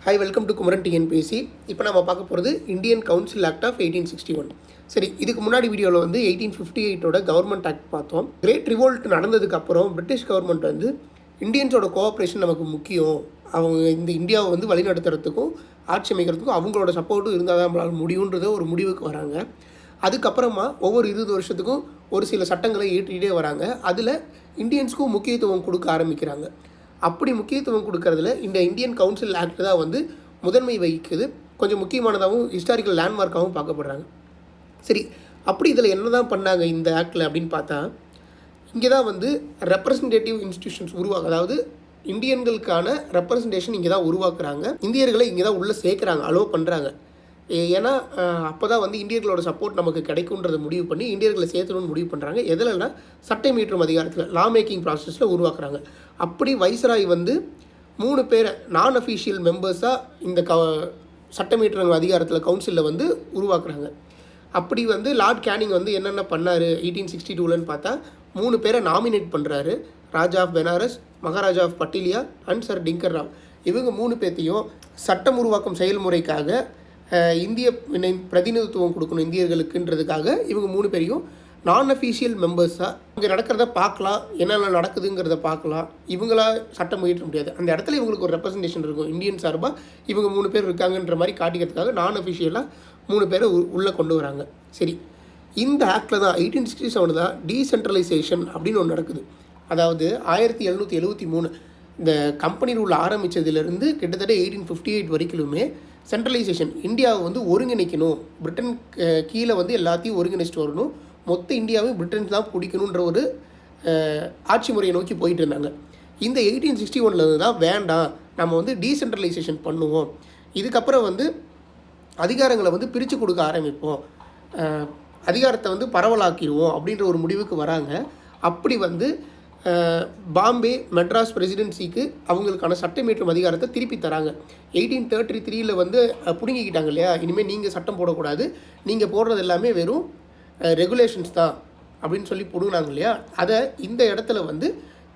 Hi, welcome to Kumaran TNPSC. இப்போ நம்ம பார்க்க போகிறது இந்தியன் கவுன்சில் ஆக்ட் ஆஃப் 1861. சரி, இதுக்கு முன்னாடி வீடியோவில் வந்து 1858ஓட கவர்மெண்ட் ஆக்ட் பார்த்தோம். கிரேட் ரிவோல்ட் நடந்ததுக்கப்புறம் பிரிட்டிஷ் கவர்மெண்ட் வந்து இந்தியன்ஸோட கோஆப்ரேஷன் நமக்கு முக்கியம், அவங்க இந்த இந்தியாவை வந்து வழிநடத்துறதுக்கும் ஆட்சி அமைக்கிறதுக்கும் அவங்களோட சப்போர்ட்டும் இருந்தால் தான் நம்மளால் முடியுன்றத ஒரு முடிவுக்கு வராங்க. அதுக்கப்புறமா ஒவ்வொரு 20 வருஷத்துக்கும் ஒரு சில சட்டங்களை ஏற்றிகிட்டே வராங்க. அதில் இந்தியன்ஸ்க்கும் முக்கியத்துவம் கொடுக்க ஆரம்பிக்கிறாங்க. அப்படி முக்கியத்துவம் கொடுக்கறதுல இந்த இந்தியன் கவுன்சில் ஆக்ட் தான் வந்து முதன்மை வகிக்குது. கொஞ்சம் முக்கியமானதாகவும் ஹிஸ்டாரிக்கல் லேண்ட்மார்க்காகவும் பார்க்கப்படுறாங்க. சரி, அப்படி இதில் என்ன தான் பண்ணாங்க இந்த ஆக்டில் அப்படின்னு பார்த்தா, இங்கே தான் வந்து ரெப்ரசன்டேட்டிவ் இன்ஸ்டிடியூஷன்ஸ் அதாவது இந்தியன்களுக்கான ரெப்ரசன்டேஷன் இங்கே தான் உருவாக்குறாங்க. இந்தியர்களை இங்கே தான் உள்ளே சேர்க்குறாங்க, அலோவ் பண்ணுறாங்க. ஏன்னா அப்போ தான் வந்து இந்தியர்களோட சப்போர்ட் நமக்கு கிடைக்குன்றதை முடிவு பண்ணி இந்தியர்களை சேர்த்துணும்னு முடிவு பண்ணுறாங்க. எதுலன்னா சட்டம் இயற்றும் அதிகாரத்தில், லா மேக்கிங் ப்ராசஸில் உருவாக்குறாங்க. அப்படி வைஸ்ராய் வந்து 3 பேரை நான் அஃபீஷியல் மெம்பர்ஸாக இந்த சட்டம் இயற்றும் அதிகாரத்தில் கவுன்சிலில் வந்து உருவாக்குறாங்க. அப்படி வந்து லார்ட் கேனிங் வந்து என்னென்ன பண்ணார் 1862லன்னு பார்த்தா, 3 பேரை நாமினேட் பண்ணுறாரு. Raja of Benares, Maharaja of Patiala and sir Dinkar Rao. இவங்க 3 பேர்த்தையும் சட்டம் உருவாக்கும் செயல்முறைக்காக இந்திய பிரதிநிதித்துவம் கொடுக்கணும் இந்தியர்களுக்குன்றதுக்காக இவங்க 3 பேரையும் நான் அஃபீஷியல் மெம்பர்ஸாக இங்கே நடக்கிறத பார்க்கலாம், என்னென்ன நடக்குதுங்கிறத பார்க்கலாம். இவங்களா சட்டம் இயற்ற முடியாது. அந்த இடத்துல இவங்களுக்கு ஒரு ரெப்ரசன்டேஷன் இருக்கும். இந்தியன் சார்பாக இவங்க 3 பேர் இருக்காங்கன்ற மாதிரி காட்டிக்கிறதுக்காக நான் அஃபீஷியலாக 3 பேரை உள்ளே கொண்டு வராங்க. சரி, இந்த ஆக்டில் தான் 1867 தான் டீசென்ட்ரலைசேஷன் அப்படின்னு ஒன்று நடக்குது. அதாவது 1773 இந்த கம்பெனி ரூல் ஆரம்பித்ததுலேருந்து கிட்டத்தட்ட 1858 வரைக்குமே சென்ட்ரலைசேஷன், இந்தியாவை வந்து ஒருங்கிணைக்கணும், பிரிட்டன் கீழே வந்து எல்லாத்தையும் ஒருங்கிணைச்சிட்டு வரணும், மொத்த இந்தியாவை பிரிட்டன்ஸ் தான் பிடிக்கணுன்ற ஒரு ஆட்சி முறையை நோக்கி போயிட்டு இருந்தாங்க. இந்த 1861 தான் வேண்டாம், நம்ம வந்து டீசென்ட்ரலைசேஷன் பண்ணுவோம், இதுக்கப்புறம் வந்து அதிகாரங்களை வந்து பிரித்து கொடுக்க ஆரம்பிப்போம், அதிகாரத்தை வந்து பரவலாக்கிடுவோம் அப்படின்ற ஒரு முடிவுக்கு வராங்க. அப்படி வந்து பாம்பே மெட்ராஸ் பிரசிடென்சிக்கு அவங்களுக்கான சட்டம் இயற்றும் அதிகாரத்தை திருப்பி தராங்க. 1833 வந்து பிடுங்கிக்கிட்டாங்க இல்லையா, இனிமேல் நீங்கள் சட்டம் போடக்கூடாது, நீங்கள் போடுறது எல்லாமே வெறும் ரெகுலேஷன்ஸ் தான் அப்படின்னு சொல்லி பிடுங்கினாங்க இல்லையா, அதை இந்த இடத்துல வந்து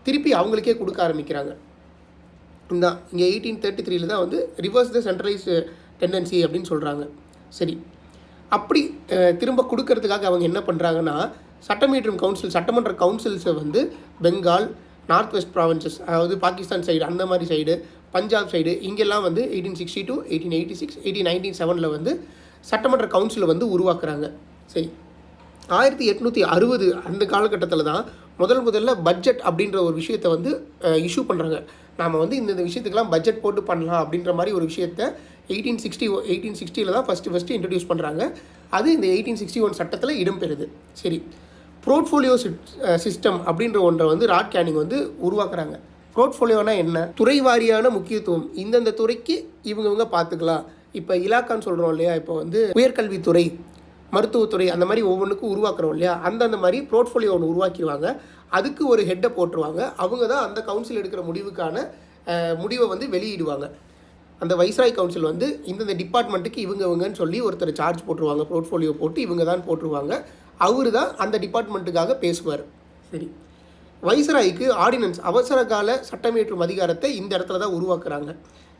திருப்பி அவங்களுக்கே கொடுக்க ஆரம்பிக்கிறாங்க. இங்கே 1833 தான் வந்து ரிவர்ஸ் த சென்ட்ரலைஸ் டெண்டன்சி அப்படின்னு சொல்கிறாங்க. சரி, அப்படி திரும்ப கொடுக்கறதுக்காக அவங்க என்ன பண்ணுறாங்கன்னா, சட்டமீற்றும் கவுன்சில், சட்டமன்ற கவுன்சில்ஸை வந்து பெங்கால், நார்த் வெஸ்ட் ப்ராவின்சஸ், அதாவது பாகிஸ்தான் சைடு, அந்த மாதிரி சைடு, பஞ்சாப் சைடு, இங்கெல்லாம் வந்து 1862, 1886, 1897 வந்து சட்டமன்ற கவுன்சிலை வந்து உருவாக்குறாங்க. சரி, 1860 அந்த காலகட்டத்தில் தான் முதல்ல பட்ஜெட் அப்படின்ற ஒரு விஷயத்தை வந்து இஷ்யூ பண்ணுறாங்க. நாம் வந்து இந்த விஷயத்துக்கெல்லாம் பட்ஜெட் போட்டு பண்ணலாம் அப்படின்ற மாதிரி ஒரு விஷயத்தை 1860 தான் ஃபஸ்ட்டு இன்ட்ரடியூஸ் பண்ணுறாங்க. அது இந்த 1861 சட்டத்தில் இடம்பெறுது. சரி, போர்ட்ஃபோலியோ சிஸ்டம் அப்படின்ற ஒன்றை வந்து லார்ட் கேனிங் வந்து உருவாக்குறாங்க. போர்ட்ஃபோலியோனா என்ன? துறை வாரியான முக்கியத்துவம், இந்தந்த துறைக்கு இவங்க பார்த்துக்கலாம். இப்போ இலாக்கான்னு சொல்கிறோம் இல்லையா, இப்போ வந்து உயர்கல்வித்துறை, மருத்துவத்துறை, அந்த மாதிரி ஒவ்வொன்றுக்கும் உருவாக்குறோம் இல்லையா, அந்தந்த மாதிரி போர்ட்ஃபோலியோ ஒன்று உருவாக்கிடுவாங்க. அதுக்கு ஒரு ஹெட்டை போட்டுருவாங்க. அவங்க தான் அந்த கவுன்சில் எடுக்கிற முடிவுக்கான முடிவை வந்து வெளியிடுவாங்க. அந்த வைஸ்ராய் கவுன்சில் வந்து இந்தந்த டிபார்ட்மெண்ட்டுக்கு இவங்கன்னு சொல்லி ஒருத்தர் சார்ஜ் போட்டுருவாங்க, போர்ட்ஃபோலியோ போட்டு இவங்க தான் போட்டுருவாங்க. அவரு தான் அந்த டிபார்ட்மெண்ட்டுக்காக பேசுவார். சரி, வைஸ்ராய்க்கு ஆர்டினன்ஸ், அவசர கால சட்டம் இயற்றும் அதிகாரத்தை இந்த இடத்துல தான் உருவாக்குறாங்க.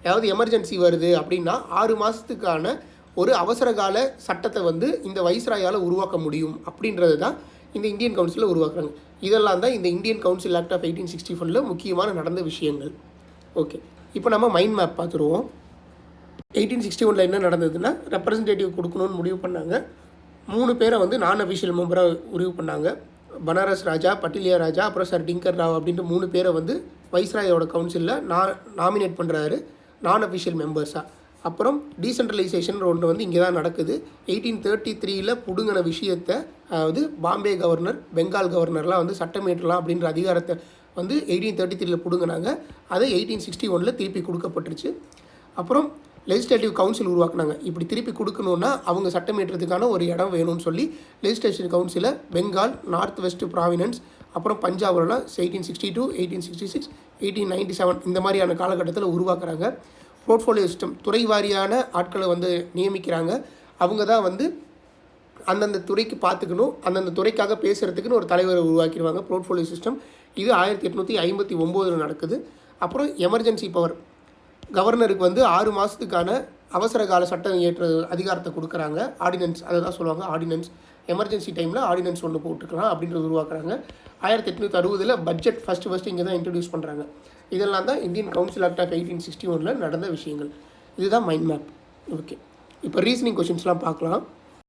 அதாவது எமர்ஜென்சி வருது அப்படின்னா 6 மாதத்துக்கான ஒரு அவசர கால சட்டத்தை வந்து இந்த வைஸ்ராயால் உருவாக்க முடியும் அப்படின்றது தான் இந்த இந்தியன் கவுன்சிலில் உருவாக்குறாங்க. இதெல்லாம் தான் இந்த இந்தியன் கவுன்சில் ஆக்ட் ஆஃப் 1861 முக்கியமான நடந்த விஷயங்கள். ஓகே, இப்போ நம்ம மைண்ட் மேப் பார்த்துருவோம். 1861 என்ன நடந்ததுன்னா, ரெப்ரசன்டேட்டிவ் கொடுக்கணும்னு முடிவு பண்ணாங்க. 3 பேரை வந்து நான் அஃபிஷியல் மெம்பராக முடிவு பண்ணாங்க. பனாரஸ் ராஜா, பட்டிலியா ராஜா, அப்புறம் சர் டிங்கர் ராவ் அப்படின்ற 3 பேரை வந்து வைஸ்ராயோட கவுன்சிலில் நாமினேட் பண்ணுறாரு நான் அஃபிஷியல் மெம்பர்ஸாக. அப்புறம் டீசென்ட்ரலைசேஷன் ஒன்று வந்து இங்கே தான் நடக்குது. 1833 பிடுங்கின விஷயத்தை, அதாவது பாம்பே கவர்னர், பெங்கால் கவர்னர்லாம் வந்து சட்டம் இயற்றலாம் அப்படின்ற அதிகாரத்தை வந்து 1833 பிடுங்கினாங்க. அதை 1861 திருப்பி கொடுக்கப்பட்டுருச்சு. அப்புறம் லெஜிஸ்லேட்டிவ் கவுன்சில் உருவாக்குனாங்க. இப்படி திருப்பி கொடுக்கணுன்னா அவங்க சட்டம் இயற்றதுக்கான ஒரு இடம் வேணும்னு சொல்லி லெஜிஸ்லேஷன் கவுன்சிலை பெங்கால், நார்த் வெஸ்ட் ப்ராவினன்ஸ், அப்புறம் பஞ்சாப்லாம் 1862, 1866, 1897 இந்த மாதிரியான காலகட்டத்தில் உருவாக்குறாங்க. போர்ட்ஃபோலியோ சிஸ்டம், துறை வாரியான ஆட்களை வந்து நியமிக்கிறாங்க. அவங்க தான் வந்து அந்தந்த துறைக்கு பார்த்துக்கணும், அந்தந்த துறைக்காக பேசுகிறதுக்குன்னு ஒரு தலைவரை உருவாக்கிடுவாங்க. போர்ட்ஃபோலியோ சிஸ்டம் இது 1859 நடக்குது. அப்புறம் எமர்ஜென்சி பவர், கவர்னருக்கு வந்து 6 மாதத்துக்கான அவசர கால சட்டம் இயற்ற அதிகாரத்தை கொடுக்குறாங்க. ஆர்டினன்ஸ் அதை தான் சொல்லுவாங்க. ஆர்டினன்ஸ் எமர்ஜென்சி டைமில் ஆர்டினன்ஸ் ஒன்று போட்டுக்கலாம் அப்படின்றது உருவாக்குறாங்க. 1860 பட்ஜெட் ஃபஸ்ட்டு இங்கே தான் இன்ட்ரடியூஸ் பண்ணுறாங்க. இதெல்லாம் தான் இந்தியன் கவுன்சில் ஆக்ட் ஆஃப் 1861 நடந்த விஷயங்கள். இதுதான் மைண்ட் மேப். ஓகே, இப்போ ரீசனிங் கொஷின்ஸ்லாம் பார்க்கலாம்.